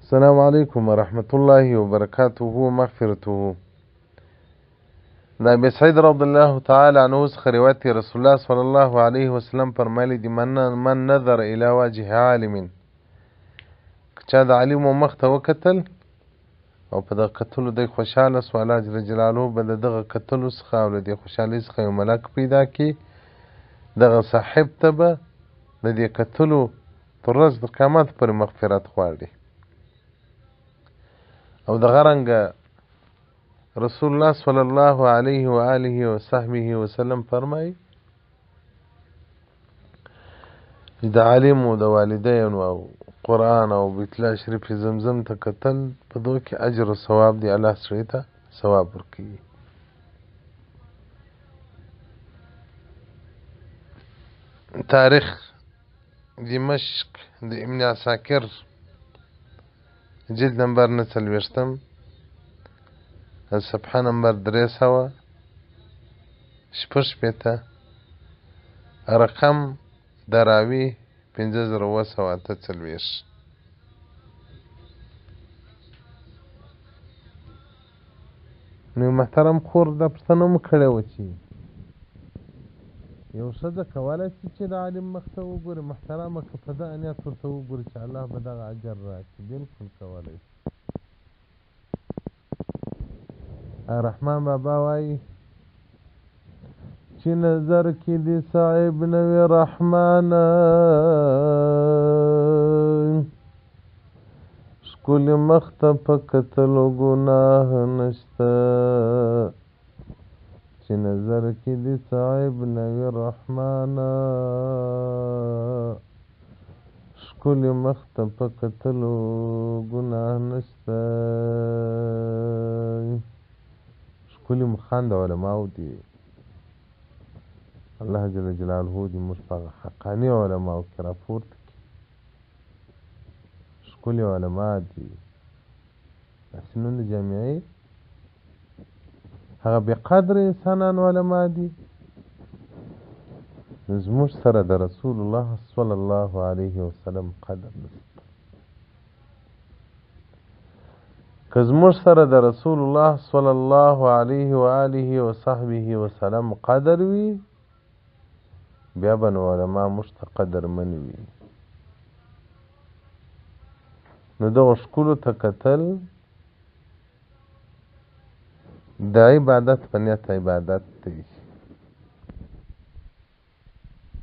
السلام عليكم ورحمة الله وبركاته ومغفرته. دا ابي سعید رضی الله تعالی عنه څخه روایت دی، رسول الله صلی الله علیه وسلم فرمایلی دی من نظر الى وجه عالم، چا د عالم مخ ته وکتل او په دغه کتلو دی خوشحاله سو، الله جل جلاله به د دغه کتلو څخه او د دې خوشحالۍ څخه یو ملک پیدا کړي، دغه صاحب ته به د دې کتلو تر ورځې د قیامت پورې مغفرت غواړي. او دغه رنګه رسول الله صلی الله علیه و آله و صحبه وسلم فرمایي چې د عالم او د والدینو او قرآن او بیت الله شریف زمزم ته کتل په دغه کې اجر او ثواب دی، الله سړي ته ثواب ورکوي. تاریخ دمشق د ابن عساکر جلد نمبر 49 صفحه نمبر 300 رقم دراوی 5748. نو محترم خور دا پښتنه مو کړې و چې یو ښځه کولی شي چې د عالم مخ ته وګوري، محترمه که په ده نیت ورته وګوري چې الله به دغه اجر راکړي، بلکل کولی شي. رحمان بابا وایي چې نظر کې دې صاحب نه وي رحمانه، ښکلي مخ ته په کتلو ګناه نشته، چې نظر کې دې صاحب نه وي رحمانه، ښکلي مخ ته په کتلو ګناه نشته. ښکلي مخان د علماو دي، الله جل جلاله دې موږ په حقاني علماو کې راپورته کړي. ښکلي علما دي، داسې نن د جامعې هغه بقدر انسانان علما دي. زموږ سره د رسول الله صلی الله علیه وسلم قدر نشته. که زموږ سره د رسول الله صلی الله علیه و آله و صحبه وسلم قدر وي، بیا به نو علما موږ ته قدرمن وي. نو دغه ښکلو ته کتل د عبادت په نیت عبادت دی.